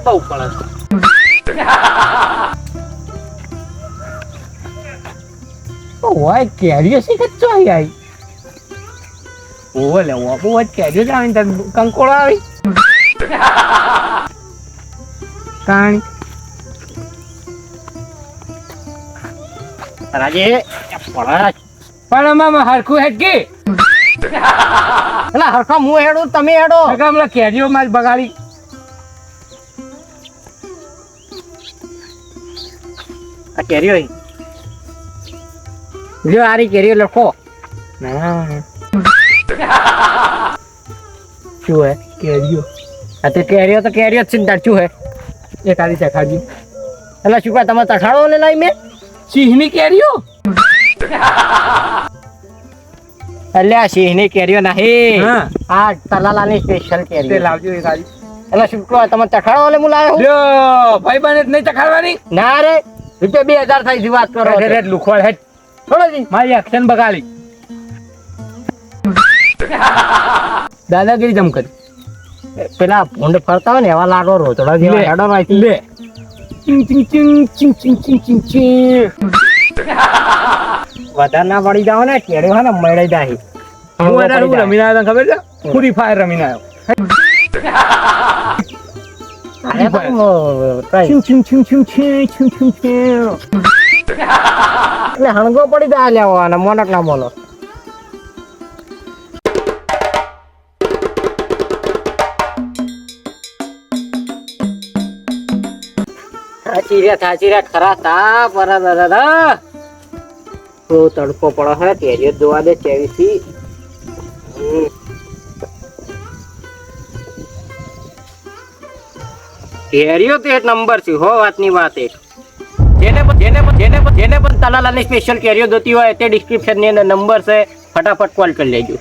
બહુ પડે ઓય કેરીઓ શી કચ્ચો આવી ઓલે ઓપો વાત કેરીઓ જ આવે ને કંકોળો આવી કાણી રાજે પણ આમાં હરખું હેડ કે એટલે હરખા હું હેડું તમે હેડો હમણાં કેરીઓ માં જ બગાડી આ કેરીઓ લ્યો આરી કેરીઓ લખો શું હે કેરીઓ આ તે કેરીઓ તો કેરીઓ જ ચિંતા શું હે એક આરી ચખાજી એટલે શું કહે તમે તખાડો લે લાઈ મેં સિંહની કેરીઓ એટલે આ સિંહની કેરીઓ નહીં હા. આ તલાલાની સ્પેશિયલ તે કેરીઓ લાવજો એક આરી એટલે શું કહો તમે તખાડો લે હું લાવ્યો લ્યો ભાઈ બને નહીં ચખાડવાની ના રે રૂપિયા 2000 થાય છે વાત કરો હેડ હેડ લુખવાડ હેડ થોડોજી મારી એક્શન બગાડી દાદાગીરી જમ કરી પેલા ભૂંડ ફરતા હોય ને એવા લાડો રોતડા જેવા લે. હેડો હોય લે ચિંગ ચિંગ ચિંગ ચિંગ ચિંગ ચિંગ ચિંગ ચિંગ વધારે ના પડી જાવ ને કેરીઓ હે ને મળી જાય હું એને શું રમીને આવ્યો તને ખબર છે ફ્રી ફાયર રમીને આવ્યો અરે પણ try. ચિંગ ચિંગ ચિંગ ચિંગ ચિંગ ચિંગ ચિંગ ચિંગ એટલે હણગો પડી જાય લેવો અને મોનક ના બોલો થાચી રે ખરા તા પર દાદા તો તડકો પડો હે કેરીઓ જોવા દે કેવીથી કેરીઓ તો એક નંબર છે હો વાતની વાત એક જેને પણ તલાલાની સ્પેશિયલ કેરીઓ જોતી હોય તે ડિસ્ક્રિપ્શન ની અંદર નંબર છે ફટાફટ કોલ કરી લેજો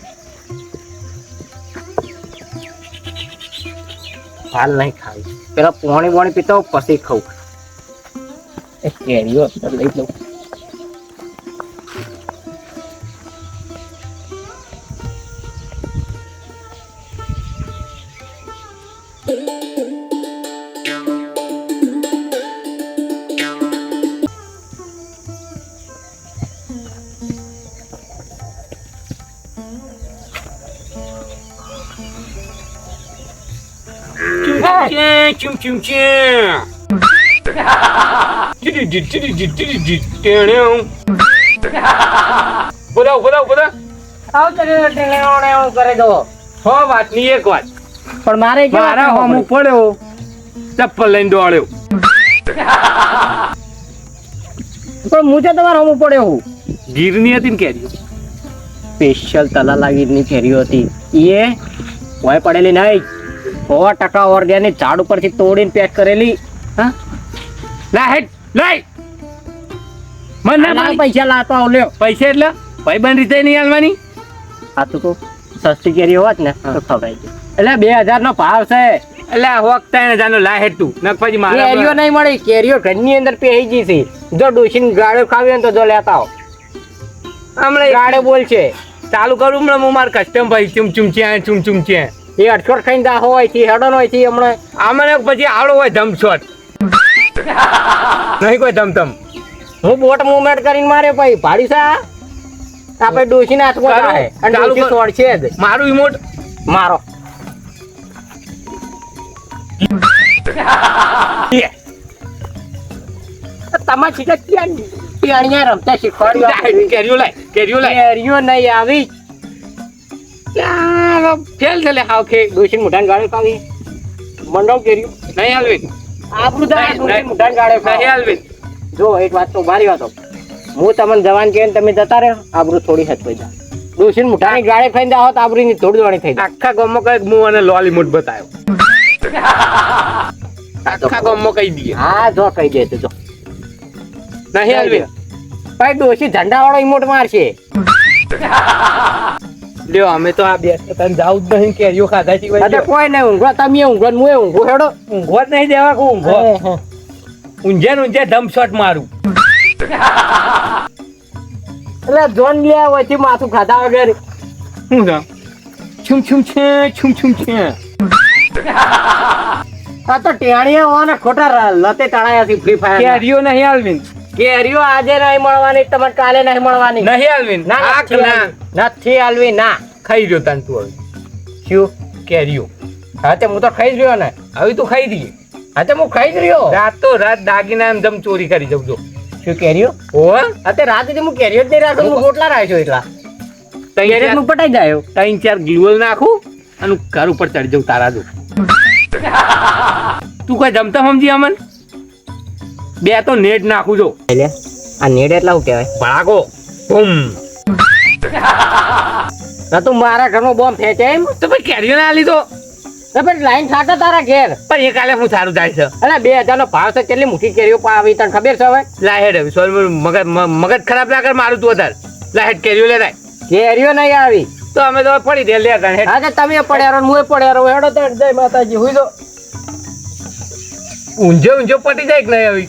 હાલ નહીં ખાવી પેલા પાણી પીતો પછી ખાવું એ કેરીઓ અંદર લઈ લઉં ચિંગ ચિંગ ચિંગ બધા આવ તો કરે દો હો વાતની એક વાત પણ મારે મારા હોમું પડ્યો ચપ્પલ લઈને દોડ્યો પણ હું તો તમારા હોમું પડ્યો હું ગીરની હતી ને કેરી સ્પેશિયલ તલાલા ગીરની કેરીઓ હતી એ હોય પડેલી નહીં 100% ઓર્ગેનિક ઝાડ ઉપરથી તોડીને પેક કરેલી હા લા હેડ લઈ મને ના પાડી. પૈસા લાતો આવ લ્યો પૈસા એટલે ભાઈ બંધ રીતે નહીં હાલવાની આ તો સસ્તી કેરી હોત ને તો ખવડાવી દે એટલે 2000 નો ભાવ છે એટલે હોકતા ને જાનો લા હેડ તું નક પછી કેરીઓ મારા નહીં મળી કેરીઓ ઘરની અંદર પેહી ગઈ છે જો ડોશીને ગાળો ખાવી હોય ને તો જો લેતા આવો હમણાં ગાળે બોલ છે ચાલુ કરું હમણાં હું મારા કસ્ટમ ભાઈ ચુમ ચુમ છે એ અડસોટ ખાઈને દા હોય થી હેડો હોય થી હમણાં આમને પછી આડો હોય ધમશોટ નહીં કોઈ ધમધમ હું બોટ મુવમેન્ટ કરીને મારે ભાઈ ભાડી સા આપણે ડોશીને હાથમાં ચાલુ- થાય અને ચાલુ ડોશી કર. છોડશે જ મારું ઇમોટ મારો તમારે સીધા ક્યાં પિયાણીયા રમતા શીખવાડ્યું કેરીઓ લાય કેરીઓ નહીં આવી ફેલ છે લે હાવ ખે ડોશી મુઠાને ગાળે ખાવી મંડળ કેરીઓ નહીં હાલવી આપણું તો નહીં, ડોશી નહીં. મુઠાને ગાળે નહીં ખાવી હાલવી જો એક વાત તો મારી વાતો હું તમને જવાન કહે તમે જતા રહો આબરૂ થોડી હદ પૈસા ડોશી મુઠાની ગાળે ખાઈને જાઓ તો આબરૂ ની થોડી દોણી થઈ જાય આખા ગામમાં કઈક હું અને લોલીમોટ બતાવ્યો આખા ગામમાં કહી દઈએ હા જો કહી દે તો જો નહીં હાલવી ભાઈ ડોશી ઝંડા વાળો ઇમોટ મારશે લ્યો અમે તો આ બે તને જાવ જ નહીં કેરીઓ ખાધા છે અરે કોઈ નહીં ઊંઘો તમે ઊંઘો ને હું ઊંઘો હેડો ઊંઘો જ નહીં દેવા કો ઊંઘો ઊંઝે ને ઊંઝે ધમ શોટ મારું એટલે જોન લે વચ્ચે માથું ખાધા વગર શું છે છુમ છુમ છે છુમ છુમ છે આ તો ટેણીયા હોવાના ખોટા લતે તળાયા છે ફ્રી ફાયર કેરીઓ નહીં આલવીન કેરીઓ આજે નહીં મળવાની તમને કાલે નહીં મળવાની નહીં આલવીન ના આખ નથી ના આલવી. નથી આલવી ના ખાઈ રહ્યો તાન તું હવે શું કેરીઓ હા તે હું તો ખાઈ જ રહ્યો ને હવે તું ખાઈ દઈએ હા તે હું ખાઈ જ રહ્યો રાતો રાત દાગીના એમ દમ ચોરી કરી જવું જો શું કેરીઓ ઓહ હા તે રાતે હું કેરીઓ જ નહીં રાખતો હું ગોટલા રાખ્યો એટલા કેરીઓ હું પટાઈ જાય 3-4 ગ્લુઅલ નાખું અને ઘર ઉપર ચડી જાઉં તારા જો તું કોઈ જમતા સમજી અમન બે તો નેટ નાખું જો આ નેડ એટલા શું કહેવાય ભડાકો બૂમ ના તું મારા ઘરમાં બોમ્બ ફેંચે એમ તો ભાઈ કેરીઓ ના લીધો તો પછી લાઈન થાટો તારા ઘેર પણ એ કાલે હું સારું જાય છે અરે 2000 નો ભાવ છે કેટલી મોટી કેરીઓ પાવી તને ખબર છે હવે લાહેડ હવે સોલ મગજ ખરાબ ના કર મારું તું વધારે લાહેડ કેરીઓ લેતા કેરીઓ નહીં આવી તો અમે તો પડી દે લે ગણ હેડ હા તો તમે પડ્યા રહો હું પડ્યા રહો હેડો તો જય માતાજી હુઈ દો ઊંઝો પટી જાય કે નહીં આવી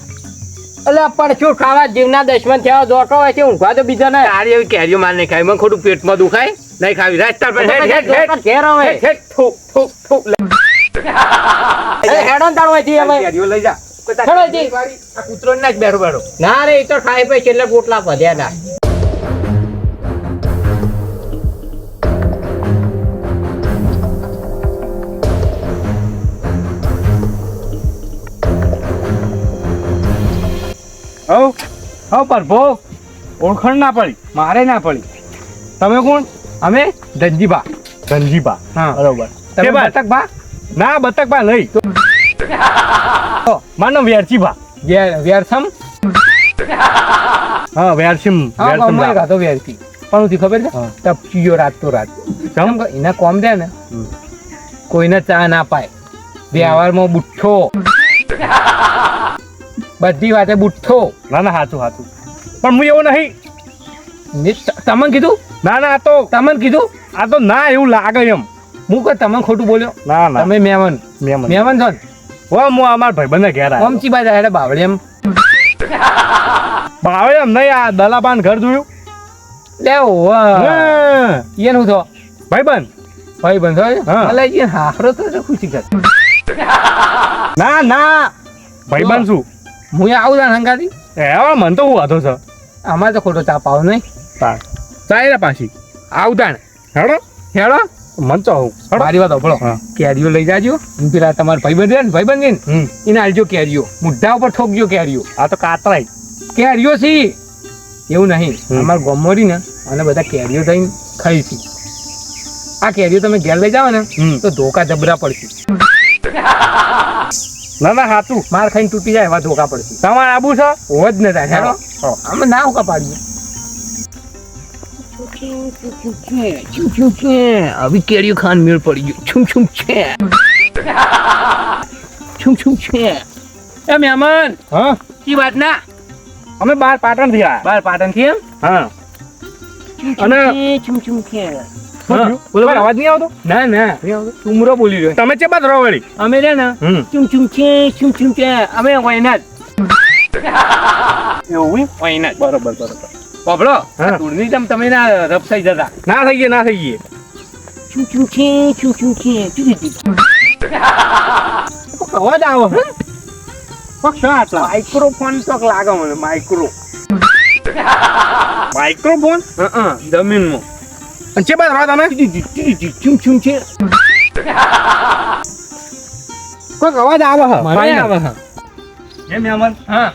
એટલે પણ શું ખાવા જીવના દુશ્મન થયા દોટો હોય છે ઊંઘવા તો બીજા ને તારી એવી કેરીઓ માર નહીં ખાવી મને ખોટું પેટમાં દુખાય નહીં ખાવી રાજસ્થાન પર હેડ હેડ હેડ ઘેર હવે હેડ હેડ થૂક થૂક થૂક હેડો તાણ હોયથી હવે કેરીઓ લઈ જા હેડો જી. આ કૂતરો ના જ બેઠો બેઠો ના રે એ તો ખાઈ પી છેલ્લે ગોટલા વધ્યા ના હવ પ્રભુ ઓળખાણ ના પડી મારે ના પડી તમે કોણ અમે ધનજીબા ધનજીબા હા બરોબર તમે બતકબા ના બતકબા નહીં તો માનો વેરચીબા વેરસમ હા વેરસિમ વેરસમ રાતો વેરસી પણ ઉથી ખબર છે તપચીયો રાત તો રાત સમ એના કોમ દે ને કોઈને ચા ના પાય વ્યવહારમાં બુઠ્ઠો બધી વાતે બુઠ્ઠો ના ના સાચું સાચું પણ હું એવું નહીં તમને કીધું ના ના આ તો તમને કીધું આ તો ના એવું લાગે એમ હું કોઈ તમને ખોટું બોલ્યો ના ના તમે મહેમાન મહેમાન છો ને હો હું અમાર ભાઈબંધને ઘેર આવ્યો કોમચી બાજુ હેડે બાવળી એમ બાવળી એમ નહીં આ દલાબાન ઘર જોયું લે ઓવા ઈયન હું થો ભાઈબંધ હોય અલે ઈયન હારો તો ખુશી કર ના ના ભાઈબંધ શું હું આવું તા હંગાતી એ મન તો હું હતો છે અમારે તો ખોટો ચા પાવ નહીં ચાય રે પાછી આવતાણ હેડો હેડો મન તો હું મારી વાત સાંભળો કેરીઓ લઈ જાજો પેલા તમારા ભાઈબંધ છે ને ભાઈબંધ ને એને આલજો કેરીઓ મુઢ્ઠા ઉપર ઠોકજો કેરીઓ આ તો કાતરાય કેરીઓ છે એવું નહીં અમારા ગોમોરી ને અને બધા કેરીઓ થઈને ખાઈ છે આ કેરીઓ તમે ઘેર લઈ જાઓ ને તો ધોકા જબરા પડશે ના ના હાથું માર ખાઈને તૂટી જાય એવા ધોકા પડશે તમારે આબુ છે હોજ ને થાય હેડો અમે ના હોકા પાડીએ અભી કેરીઓ ખાન મેળ પડી ગયો છુમ છુમ છે છુમ છુમ છે એ મહેમાન હા કી વાત ના અમે બાર પાટણ થી આયા બાર પાટણ થી એમ હા અને છુમ છુમ છે બોલો અવાજ નહીં આવતો ના ના તુમરો બોલી રહ્યો તમે ચે બાદ રહો વળી અમે રે ને ચુમ ચુમ છે અમે વયના એવું વયના બરોબર બરોબર બાબળો તુડની તમે ના રપસાઈ જતા ના થઈ ગયે ચુમ છે અવાજ આવો માઇક્રોફોન તો લાગે મને માઇક્રોફોન જમીનમાં અને છે બાદ રહો તમે ચુમ છે કોઈક અવાજ આવે મહેમાન હા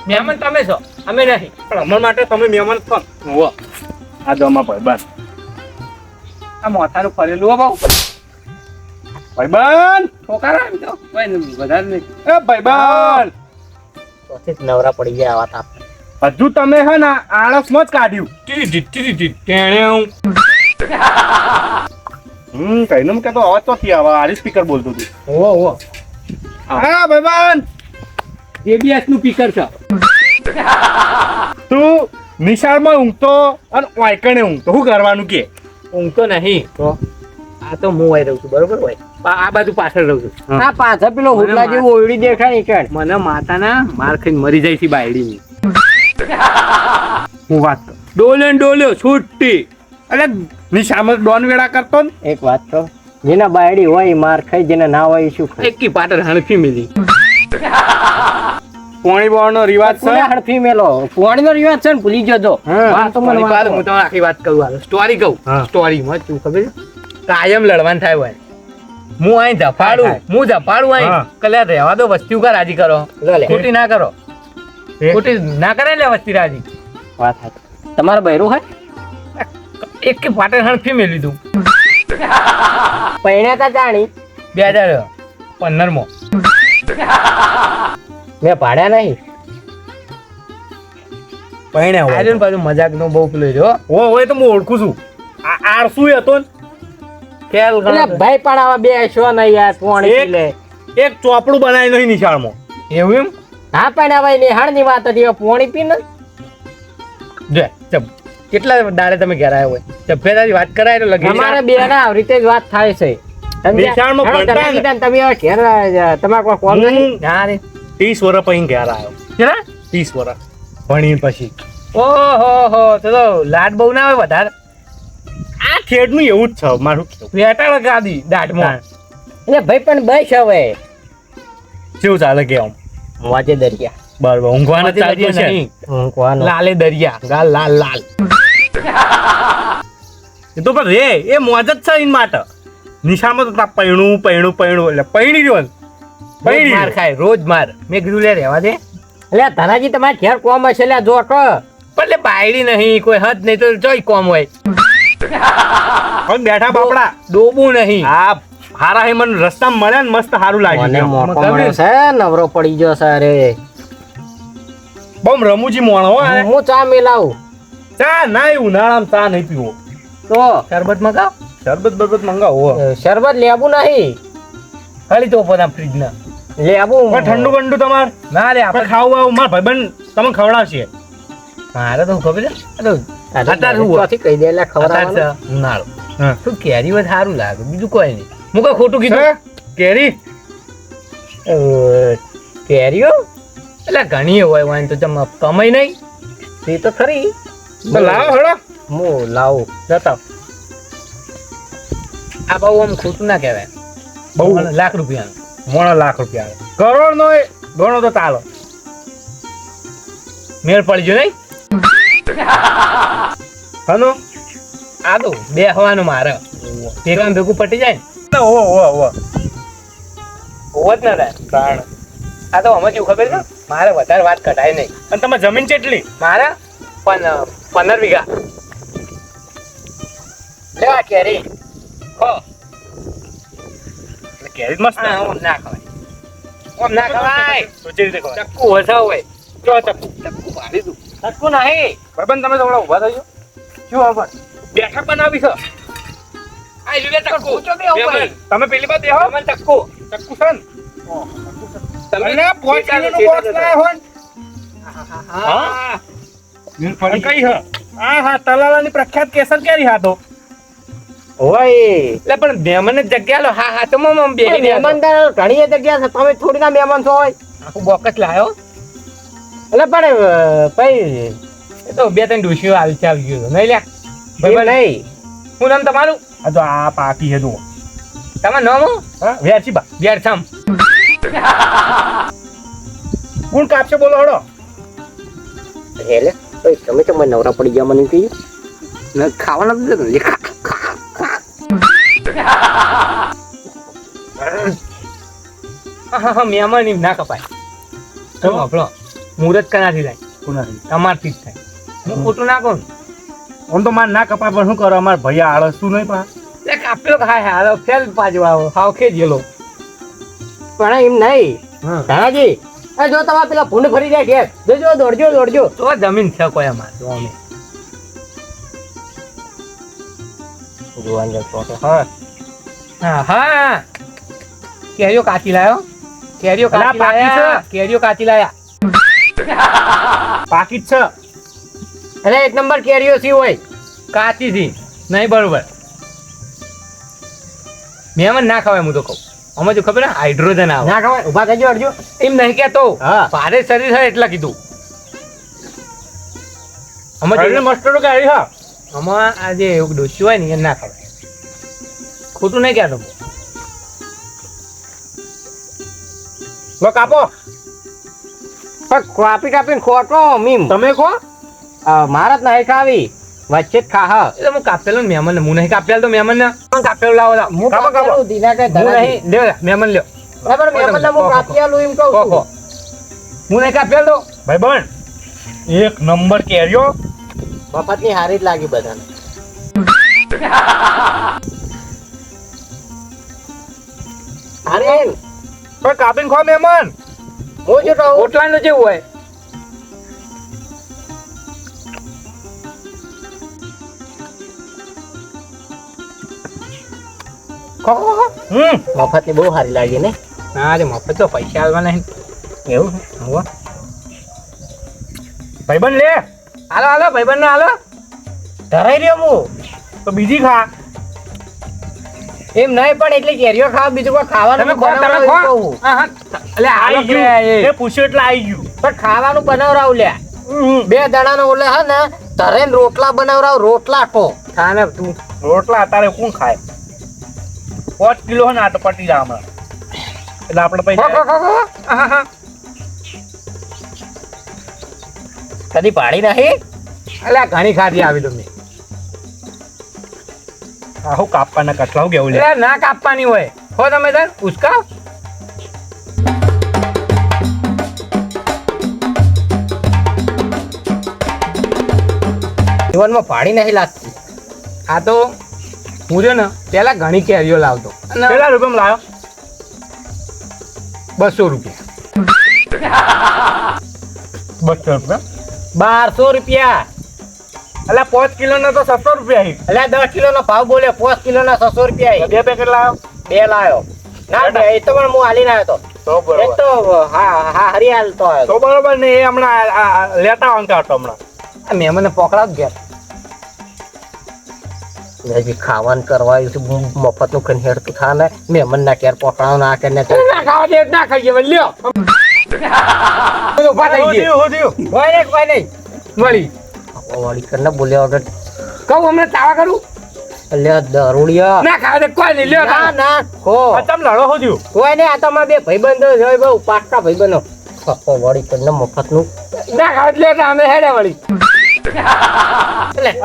મહેમાન તમે છો અમે નહીં પણ અમર માટે તમે મહેમાન છો હો આ દમા ભાઈબંધ આ મોથાનું ફરેલું હો બાઉ ભાઈબંધ ઠોકારા એમ તો કોઈ વધારે નહીં એ ભાઈબંધ પછી નવરા પડી ગયા આવા તાપ હજુ તમે હે ને આળસમાં જ કાઢ્યું ટેણે કઈનું કે તો અવાજ તો થી આવે આરી સ્પીકર બોલતો હતું હો હા ભાઈબંધ એબીએસ નું સ્પીકર છે તું નિશાળમાં ઊંઘતો અને વાયકણે ઊંઘતો શું કરવાનું કે ઊંઘતો નહીં તો આ તો હું વાઈ રહું છું બરોબર હોય આ બાજુ પાછળ રહું છું આ પાછળ પેલો હુકલા જેવું ઓયડી દેખાય ઈકણ મને માતાના માર ખાઈને મરી જાય છે બાયડીની હું વાત ડોલ્યો છૂટી અરે નિશાળમાં ડોન વેળા કરતો ને એક વાત તો જેના બાયડી હોય ઈ માર ખાઈ, જેના ના હોય ઈ શું ખાય? એકી પાટણ હણફી મિલી પોણી બોણનો રિવાજ છે. કોને હડફી મેલો? પોણીનો રિવાજ છે ને, ભૂલી જજો. વાત તો મને વાત, હું તમને આખી વાત કહું, હાલો સ્ટોરી કહું. સ્ટોરીમાં શું ખબર છે? કાયમ લડવાનું થાય હોય. હું અહીં જફાડું અહીં કલ્યા રહેવા દો, વસ્તી ઉકા રાજી કરો, ખોટી ના કરો, ખોટી ના કરે લે વસ્તી રાજી. વાત સાચી. તમારે બૈરું હોય? એક કે પાટણ હણફી મેલી તું પૈણ્યા તા જાણી 2015 મેં પાડ્યા નહીં. પૈણ્યા હોય પાછું મજાક નો બહુ પેલો રહ્યો. હોય તો હું ઓળખું છું. આ આરસુ હતો ને ખેલ એટલે ભાઈ પણ આવા બે શો નહીં યાર, પોણી પી લે. એક ચોપડું બનાવી નહીં નિશાળમાં. એવું એમ? હા પણ હવે નિહાળ ની વાત હતી, હવે પોણી પી ને. જો ચપ કેટલા દાડે તમે ઘેર આવ્યા હોય, સભ્યતાની વાત કરાય તો લગી અમારે બે ના આવી રીતે જ વાત થાય છે. નિશાળમાં ભણતા ને. તમે હવે ઘેર તમારે કોઈ કોલ નહીં? ના રે 30 વર્ષ પછી ઘેર આવ્યો. કેટલા? 30 વર્ષ ભણી પછી. ઓહો તો લાડ બહુ ના હોય વધારે. આ ખેડનું એવું જ છે મારું કેવું. વેટાળ ગાદી દાઢમાં. એટલે ભાઈ પણ બસ હવે કેવું ચાલે કે આમ મોજે દરિયા. બરાબર ઊંઘવાના ચાલતું છે. ઊંઘવાનું. લાલે દરિયા ગાલ લાલ લાલ. એ તો પણ રે એ મોજ જ છે એન માટે. નિશાળમાં તો પૈણું એટલે પૈણી રહ્યો ને. રોજ માર ખાય રોજ માર. મેં કીધું લે રહેવા દે. એટલે ધનાજી તમારે ઘેર કોમ હશે, એટલે જો તો પણ લે બાયડી નહીં, કોઈ હદ નહીં તો જોઈ કોમ હોય. બેઠા બાપડા ડોબું નહીં. હા હારા હે મને રસ્તામાં મળ્યા ને મસ્ત સારું લાગ્યું. મને મોકો મળ્યો છે, નવરો પડી ગયો છે. અરે બહુ રમૂજી મોણો હો. હું ચા મેલાવું. ચા ના ઉનાળામાં ચા નહીં પીવો તો શરબત મંગાવ. શરબત મંગાવો. શરબત લેવું નહીં, ખાલી તો પોતા ફ્રીજ ના લેવું. ઠંડુ બંડુ તમારે ના રે આપણે ખાવું આવું મારા ભાઈબંધ તમે ખવડાવશે. મારે તો ખબર છે કહી દે એટલે ખવડાવવાનું. ઉનાળો શું કેરી હોય સારું લાગે, બીજું કોઈ નહીં. હું કઈ ખોટું કીધું? કેરી કેરીઓ એટલે ઘણી હોય તો તમે કમાઈ નહીં. એ તો ખરી. તો લાવો હળો હું લાવું જતા. આ બહુ આમ ખોટું ના કહેવાય. બહુ લાખ રૂપિયાનું મોણો લાખ રૂપિયા કરોડ નો ગણો તો ચાલો. મેળ પડી ગયો નહીં. હલો આ તો બે હવાનું મારે ભેગા ભેગું પટી જાય ને. ઓહો જ ના થાય. આ તો અમે જેવું ખબર છે, મારે વધારે વાત કઢાય નહીં. અને તમે જમીન કેટલી? મારે 15 વીઘા. લેવા કેરી. કેરી મસ્ત. ના ખવાય. ચક્કુ વસા હોય. જો ચક્કુ મારી દઉં. ચક્કુ નહીં ભાઈબંધ તમે થોડા ઉભા થજો. શું ખબર બેઠક બનાવી છે. તમે પેલી બાદ દેહો. ચક્કુ છે ને તમે પોચીનું બોક્સ લાયા હોય. કઈ હ હા તલાલાની પ્રખ્યાત કેસર કેરી હા તો હોય. એટલે પણ મહેમાન જગ્યા લો. હા તો મમ બે મહેમાન ઘણી જગ્યા છે, તમે થોડી ના મહેમાન છો હોય. આખું બોકસ લાયો. એટલે પણ ભાઈ એ તો 2-3 ડોશીઓ આવી ગયો નહીં લ્યા ભાઈ નહીં. શું નામ તમારું? આ તો આ પાકી હે જુઓ. તમારું નામ? હા વેરચીબા. વેરછામ. કોણ કાપશે બોલો હડો. એટલે ભાઈ તમે તો મને નવરા પડી ગયા મને કહ્યું ખાવાના મહેમાન એમ ના કપાય. આપણો મુહૂર્ત કનાથી થાય? તમારથી જ થાય. હું ખોટું ના કહું. આમ તો મારે ના કપાય પણ શું કરો, અમારે ભૈયા આળસ શું નહીં પા કાપ્યો ખાય. હાલો ફેલ પાછો આવો હાવ ખેજ ગયેલો. પણ એમ નહીં ધનાજી. જો તમારે પેલા ભૂંડ ફરી જાય ઘેર જોજો, દોડજો તો જમીન છે કોઈ અમારે તો અમે હા કેરીઓ કાચી લાયો. કેરીઓ કાચી લાયા. પાકીટ છે. એટલે 1 નંબર કેરીઓ સી હોય કાચી થી નહીં બરોબર. મહેમાન ના ખવાય. હું તો કહું અમે જો ખબર હાઇડ્રોજન આવે ના ખવાય. ઉભા થજો અડજો. એમ નહીં કેતો. હા ભારે શરીર છે એટલા કીધું. અમે મસ્ટરો ગાડી હા આમાં આ જે ડોસી હોય ને એ ના ખવાય. ખોટું નહીં કહેતો. લો કાપો. પણ કાપીને ખોટો મીમ તમે કહો. મારા જ નહીં ખાવી વચ્ચે જ ખા હા એટલે હું કાપેલો ને મહેમાન હું નહીં કાપેલો તો મહેમાન ને કાપેલું લાવો લાવો. હું કાપો કાપો. કાપેલું દીના કઈ હું ધરા નહીં લ્યો મહેમાન લ્યો. બરાબર મહેમાનને હું કાપી આલું એમ કહું છું. હું નહીં કાપેલો. ભાઈ બન એક નંબર કેરીઓ. મફતની હારી જ લાગી બધાને. હારી પણ કાપીને ખો મહેમાન. હું જો કહું ઓટલાનું જેવું હોય. મફતની બહુ સારી લાગી ને. ના રે મફત તો પૈસા આલવાના નહીં. એવું હોવા ભાઈબંધ લે. હાલો હાલો ભાઈબંધ ને હાલો. ધરાઈ રહ્યો હું તો બીજી ખા. એમ નહીં પણ એટલી કેરીઓ ખાવ બીજું કોઈ ખાવાનું તમે ખો તમે બનાવરાવું ખો. કહું. હા હા એટલે હાલો આઈ કે ગયું એ પૂછ્યું એટલે આવી ગયું. પણ ખાવાનું બનાવરાવ લ્યા બે દાડાનો ઓલે હે ને ધરેન રોટલા બનાવરાવ રોટલા કો ખા ને તું. રોટલા અત્યારે કોણ ખાય 5 કિલો હે ને આ તો પટી જાય હમણાં. એટલે આપણે ખો ખો પૈસા ખો ખો. હા હા કદી પાડી નહીં એટલે ઘણી ખાધી આવી તમે. આહો કાપવાના કટલાવ કેવું લે. એટલે ના કાપવાની હોય. હો તમે તાર ઉસકાવ. જીવનમાં પાડી નહીં લાગતી. આ તો હું છે ને પેલા ઘણી કેરીઓ લાવતો અને કેટલા રૂપિયામાં લાવ્યો? 200 રૂપિયા. 200 રૂપિયા. 1200 રૂપિયા એટલે 5 કિલો નો તો 700 રૂપિયા હી. એટલે 10 કિલોનો ભાવ બોલ્યો 5 કિલોના 600 રૂપિયા બે પેકેટ લાવ્યો બે લાયો ના બે એ તો પણ હું હાલીને આવ્યો તો તો એક બરોબર. તો હા હરિયાલ તો આવ્યો તો બરોબર ને એ હમણાં લેતા આવવાનું કાઢતો હમણાં. આ મહેમાનને પકડાવ ઘેર. હજી ખાવાનું કરવાયું છે મફતનું ખાઈને હેડતું થા ને મહેમાનના ઘેર પકડાવ ના કે ને ના ખાવા દે ના ખાઈએ હવે લ્યો. ઉભા થઈ હું ગયા. થયું, હું થયું. કોઈ નહીં વળી વાળી કરીને બોલ્યો વગર કહું હમણાં તાવા કરું. લે દરોડિયા ના ખાવા દે કોઈ નહીં લ્યો. ના ના ખો આ તમે લડો શું થયું? કોઈ નહીં આ તો અમારા બે ભાઈબંધો છે બહુ પાક્કા ભાઈબંધો વાળી કરીને મફતનું ના ખાવા દે લ્યો અમે હેડે વળી.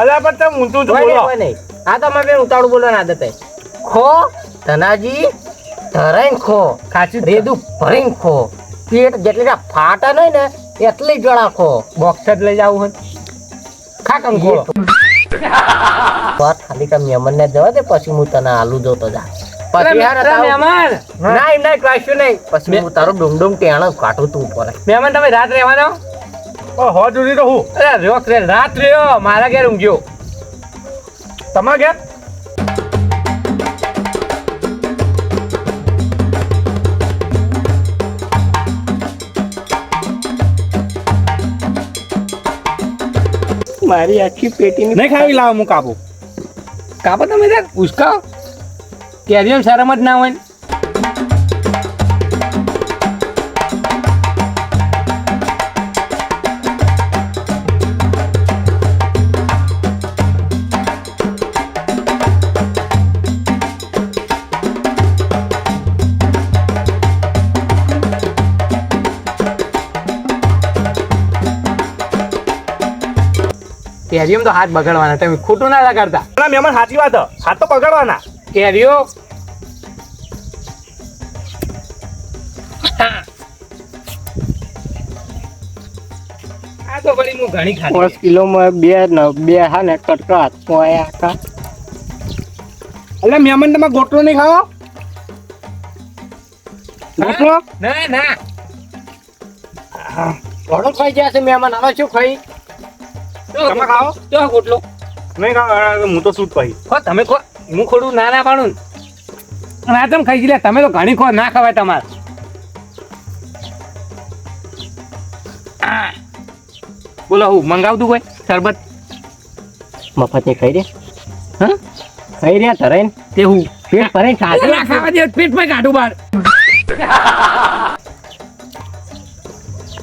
અલ્યા પણ તમે ઊંધું જ કોઈ બોલો. નહીં આ તો અમારે બે ઉતાળું બોલવાની આદત છે ખો ધનાજી ધરાઈને ખો ખાચું રેદું ભરીને ખો પેટ જેટલી કા ફાટા નહીં ને એટલી જણા ખો બોક્સ જ લઈ જાવું હોય. ખા કંકોળો. વાત ખાલી કા મહેમાનને જવા દે પછી હું તને આલુ જોતો જા પછી યાર તારું- મહેમાન ના એમ નહીં કશું નહીં પછી હું તારું ડુંગડુંગ ટેણો કાઢું તું ઉપર મહેમાન તમે રાત રહેવાનો. હો જુદી તો હું અરે રોક રે રાત રહ્યો મારા ઘેર ઊંઘ્યો. તમારા ઘેર મારી આખી પેટીની નહીં ખાવી લાવો હું કાપું. કાપો તમે તાર ઉસકાવ. કેરીઓ શરમ જ ના હોય ને. કેરીઓ તો હાથ બગાડવાના તમે ખોટું ના લગાડતા. ના મહેમાન સાચી વાત હે. હાથ તો પકડવાના. કેરીઓ આ તો વળી હું ઘણી ખાધી. 5 કિલોમાં બે હા ને કટકા પોયા હતા એટલે મહેમાન તમે ગોટલો નહીં ખાવો? ગોટલો ના ના ઘણું ખાઈ ગયા છે મહેમાન હવે શું ખાઈ તમે ખાઓ? તો ગોટલો નહીં ખાવ હું તો સૂટ પછી. ખો તમે ખો હું ખોડું ના ના પાડું ને. અને આ તમે ખાઈ ગયા તમે તો ઘણી ખો ના ખવાય તમારે. આ. બોલો હું મંગાવતું કોઈ શરબત મફતની ખાઈ દે હા ખાઈ રહ્યા ધરાઈને તે હું પેટ ભરાઈને ખાધું ના ખાવા દે પેટમાં કાઢું બહાર.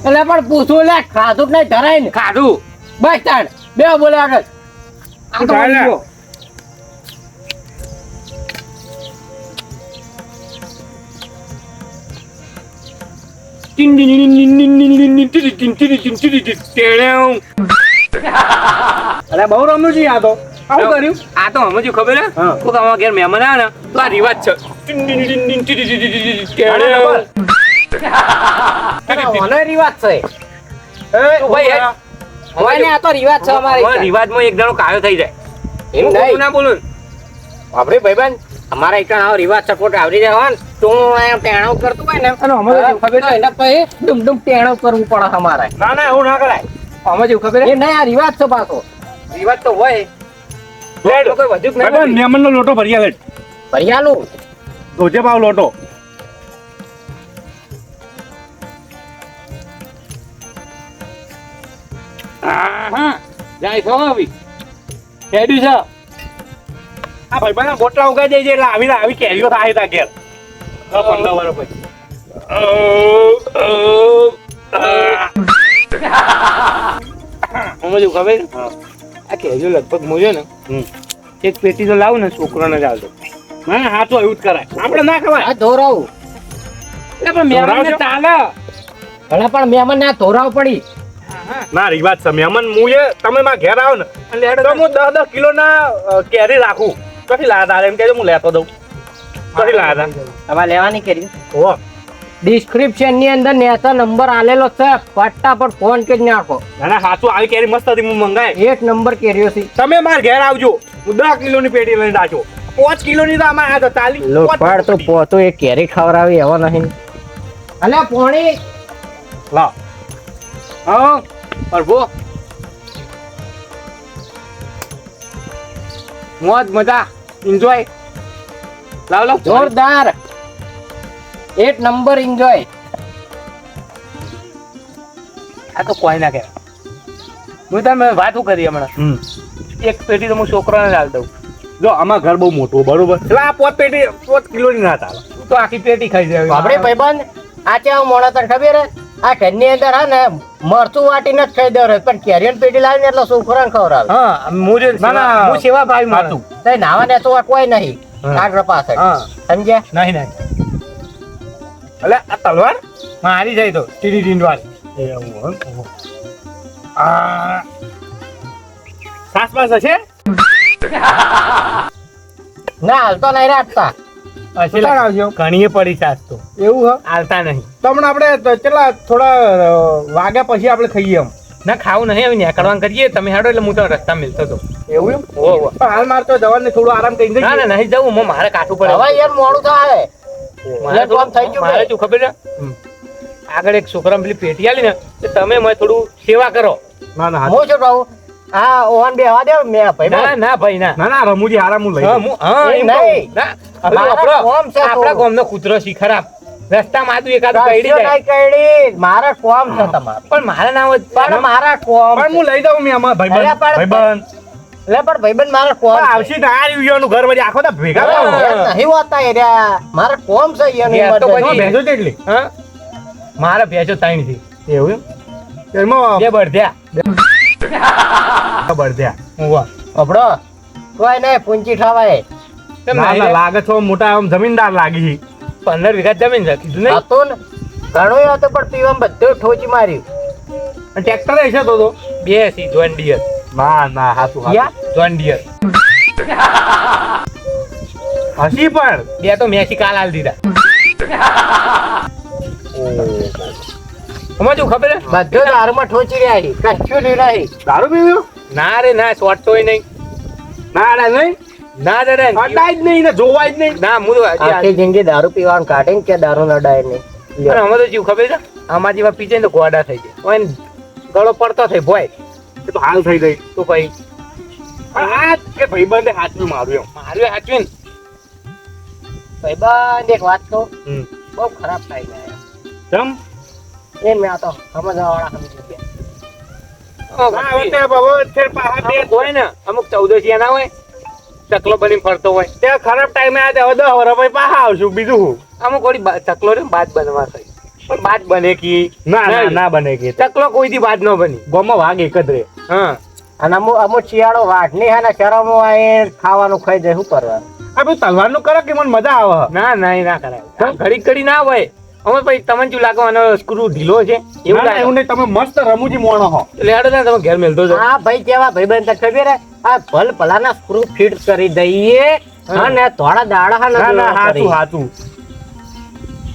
એટલે પણ પૂછું લે ખાધું જ નહીં ધરાઈને ખાધું બસ તાણ બે બોલે આગળ આ તો ચાલે. વળી ગયો. અરે બહુ રમ્યું છે આ તો આવું કર્યું આ તો સમજ્યું ખબર હે હા. કોક અમારા ઘેર મહેમાન આવે ને તો આ રિવાજ છે મને રિવાજ છે તો ભાઈ હે, હોય ને આ તો રિવાજ છે અમારે અમારા રિવાજમાં એક દાડો કાયો થઈ જાય એમ હું નહીં. ખોટું ના બોલું ને. આપણે ભાઈબંધ અમારા એક આવો રિવાજ સપોર્ટ આવડી જાય હોય ને તો હું અહીંયા ટેણો કરતું હોય ને અને અમે તો ખબર હોય ને પછી ડુમ ડુમ ટેણો કરવું પડે અમારે ના ના એવું ના કરાય અમે જેવું ખબર એ નહીં આ રિવાજ છે પાછો રિવાજ તો હોય લેડ. તો કોઈ વધુ જ ભાઈબંધ નહીં મેમનનો લોટો ભરી આવે ભરિયાલું ધોજે પાવ લોટો હા જાય છો આવી હેડ્યું છે આ ભાઈબંધ બોટલા ઉગાઈ જાય છે એટલે આવી કેરીઓ થાય તા ઘેર 15 વર્ષ પછી અમે જેવું ખબર આ કેજો લગભગ મોજો ને એક પેટી તો લાવું ને છોકરાને જ આવતો ના ના હાચો એવું જ કરાય આપણે ના ખવાય આ ધોરાવું એટલે પણ મહેમાનને ચાલે ભલે પણ મહેમાન ના ધોરાવ પડી ના રિવાજ છે મહેમાન હું એ તમે માં ઘેર આવો ને તો હું 10 કિલો ના કેરી રાખું કથી લાયા તા એમ કહેજો હું લેતો દઉં કથી લાયા હવે લેવાની કરી તા ઓ ડિસ્ક્રિપ્શન ની અંદર નેતા નંબર આલેલો છે ફટાફટ ફોન કરી નાખો ના ના હાચું આવી કેરી મસ્ત હતી હું મંગાય એક નંબર કેરીઓ છે તમે માર ઘેર આવજો હું 10 કિલોની પેટી લઈને રાખજો 5 કિલોની તો આમાં આ તો તાલી લોટપાડ તો પોતો એ કેરી ખવડાવી એવો નહીં અલે પોણી લાવ હા પ્રભુ મોજ મજા એન્જોય લાવ લાવ જોરદાર એક નંબર એન્જોય આ તો કોઈ ના કહેવાય હું તમે વાત શું કરી હમણાં એક પેટી તો હું છોકરાને જ આલ દઉં જો આમાં ઘર બહુ મોટું બરોબર એટલે આ 5 પેટી 5 કિલોની ના ચાલે તું તો આખી પેટી ખાઈ જાય આપણે ભાઈબંધ આ કેવું મોણો તને ખબર હે આ ઘરની અંદર હે ને મરચું વાટીને જ ખાઈ દેવો પણ કેરીયન પેટી લાવીને એટલે છોકરાને ખવડાવે હા હું જે ના, ના. હું સેવા ભાઈ મારું સાચું. તે નાવા ને તો કોઈ નહીં હા. આગળ પાછળ હા સમજ્યા નહીં નહીં એટલે આ તલવાર મારી જાય તો ટીડી ટીંડવાળી આ સાસ પાસ હશે ના હાલ તો નહીં રાખતા ઉતાર આવજો ઘણીએ પડી સાસ તો એવું હ આલતા નહીં તમને આપણે કેટલા થોડા વાગ્યા પછી આપણે ખાઈએ એમ ના ખાવું નહીં હવે નીકળવાનું કરીએ તમે હેડો એટલે હું તો રસ્તા મિલતો હતો એવું એમ હો, હો. પણ હાલ મારે તો જવાને થોડું આરામ કરી ના દઈએ ના નહીં જવું હું મારે કાઠું પડે હવે યાર મોડું થાય મારે એટલે કામ થઈ ગયું મારે ભાઈ. શું ખબર છે આગળ એક છોકરા પેલી પેટી આલી ને તો તમે મને થોડું સેવા કરો ના ના હું શું કહું હા ઓન બેહવા દે મેં ભાઈ ના ના ભાઈ ના ના ના રમુજી આરામ હું લઈ હા, લઉં. હા, એ એમ નહીં. કહું. ના, હવે મારા આપણો- કોમ છે તો. આપણા ગામનો કૂતરો છે ખરાબ રસ્તામાં આદુ એકાદું કશું કરડી જાય નહીં કરડી. મારા કોમ છે તમારે પણ મારા નામ જ પણ મારા કોમ પણ હું લઈ દઉં મેં આમાં અરે ભાઈબંધ પણ- ભાઈબંધ એટલે પણ ભાઈબંધ મારા કોમ પણ છે. આવશે ને આ યુવાનું ઘર વળી આખો તો ભેગા હા. થાવ. યાર નહીં હોતા એ રહ્યા. મારા કોમ છે એની યાર તો મદદ. પછી- ભેંસો કેટલી હા મારા ભેંસો ત્રણ છે એવું એમ એમાં બે બળધ્યા બળદ્યા ઉવ્વા. અભડો કોઈ નહીં પૂંચી ઠાવાય કેમ ના નહીં ના રે? લાગે છો મોટા આમ જમીનદાર લાગી છે 15 વીઘા જમીન છે કીધું નહીં હતું ને ઘણું હતું પણ પીવામાં બધું ઠોચી માર્યું અને ટ્રેક્ટર હશે તો બે સી જોન ડિયર ના ના હાચું યા જોન ડિયર હસી પણ બે તો મેસી કાલ આલ દીધા અમાર શું ખબર હે? બધું દારૂમાં ઠોચી રહ્યા છે. કશું નહીં રહી દારૂ પીવ્યો ના રે ના શોર્ટ તોય નહીં ના ના નહીં ના દાદા હટાય જ નહીં ને જોવાય જ નહીં ના હું તો હજી આખી જિંદગી દારૂ પીવાનું કાઢીને કે દારૂ નડાય નહીં પણ લ્યો. અમે તો જીવ ખબર છે આમાં જેવા પીજે ને તો ગોડા થઈ જાય ઓય ને ગળો પડતો થઈ ભોય એ તો હાલ થઈ ગઈ તો ભાઈ આ કે ભાઈબંધે હાચવી મારું એમ મારું હાચવીને ભાઈબંધ એક વાત કહું હમ. બહુ ખરાબ થાય ગયા કેમ એ મેં આ તો સમજવાવાળા સમજી ગયા. હા હવે તે બાબા છે પાહા બે અમુક હોય ને અમુક 14 ના હોય ચકલો બની ફરતો હોય તે ખરાબ ટાઈમે આ 10 વર્ષ પછી પાહા આવશું બીજું શું અમુક વળી ચકલો ને બાદ બનવા થઈ પણ બાદ બને કી ના ના ના બને કે ચકલો કોઈ દી બાદ ન બની ગોમાં વાઘ એક જ રે હા અને અમુક શિયાળો વાટની હે ને શરમો આવીને ખાવાનું ખાઈ જાય શું કરવાનું આ બધું તલવાર નું કરો કે મને મજા આવે ના ના એ ના કરાય ઘડી ઘડી ના હોય અમે પછી તમને શું લાગે આનો સ્ક્રૂ ઢીલો છે એવું લાગે એવું નહીં, તમે મસ્ત રમૂજી મોણો હો. એટલે હેડો ને તમે ઘેર મેલતો છો હા ભાઈ કેવા ભાઈબંધ તને ખબર હે આ ભલ ભલાના સ્ક્રૂ ફિટ કરી દઈએ અને થોડા દાડા હા ના ના ના હાચું હાચું.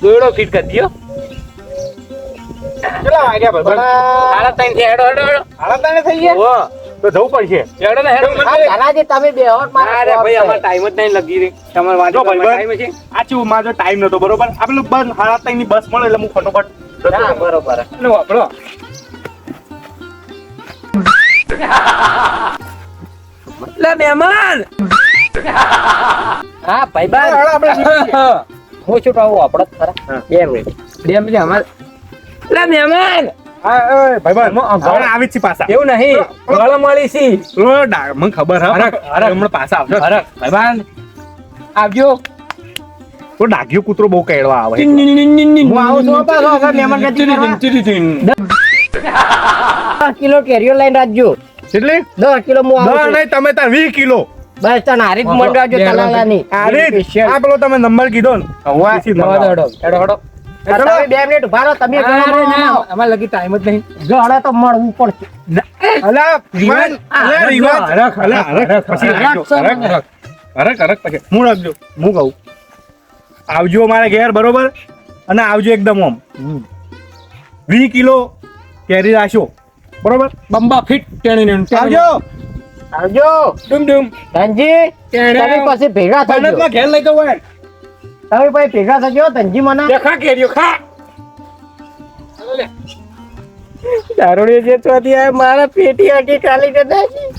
દોયડો ફિટ કરી દ્યો કેટલા વાગ્યા ભાઈ? સાડા ત્રણ થી હેડો હેડો હેડો હાડા તાણે થઈ ગયા? ઓહો. તો જવું પડશે. હેડો ને હેડો ધનાજી તમે બે હોત અરે ભાઈ અમારે ટાઈમ જ નહીં લગી રહી તમારે વાંચો જો ભાઈ, ટાઈમ છે આ ચેવું મારો ટાઈમ નતો બરોબર. આ પેલું બસ હાડા ત્રણની બસ મળે એટલે હું ફટોફટ જતો રહું. બરોબર અને વાપરો લે મહેમાન હા ભાઈબંધ હાલો, આપણે નીકળીએ. હું શું કહું આપણો ખરા હા. 2 મિનિટ બે મિનિટ અમારે લે મહેમાન હા, ઓય, ભાઈબંધ, હમણાં આવી જ છીએ પાછા. એવું નહીં ગળ મળી સી મને ખબર હે. હરખ, હરખ. હમણાં પાછા આવશો. હરખ ભાઈબાન આવજો તો ડાઘ્યો કૂતરો બહુ કેળવા આવે. હું હું આવું છું પાછો હવે મહેમાન ગતિ કરવા. 10 કિલો કેરીઓ લઈને રાખજો કેટલી? 10 કિલો હું આવું ના, છું. નહીં, તમે તાર 20 કિલો. બસ તને હારી જ મંડાવજો તલાલાની અરે, આ પેલો તમે નંબર કીધો ને એથી મંગાવો. હેડો હેડો તમે 2 મિનિટ ઉભા રહો તમે અમારે લગી ટાઈમ જ નહીં જો હળે તો મળવું પડશે અલા, રિવાજ. અલા, રિવાજ. હરખ, અલા, હરખ, હરખ, પછી હરખ, રાખજો. હરખ, હરખ, હરખ, હરખ પછી. હું રાખજો. હું કહું. આવજો મારા ઘેર બરોબર, અને આવજો એકદમ ઓમ 20 કિલો કેરી રાખજો બરોબર. બંબા ફિટ ટેણી આવજો. આવજો ડુમ ડુમ ધનજી તમે પછી ભેગા થજો બનતમાં ઘેર લઈ જવું હોય. તમે પછી ભેગા થજો ધનજી મને ખા કેરીઓ ખા દારૂડિયો જે ચોથી આવે મારા પેટી આખી ખાલી કરી નાખી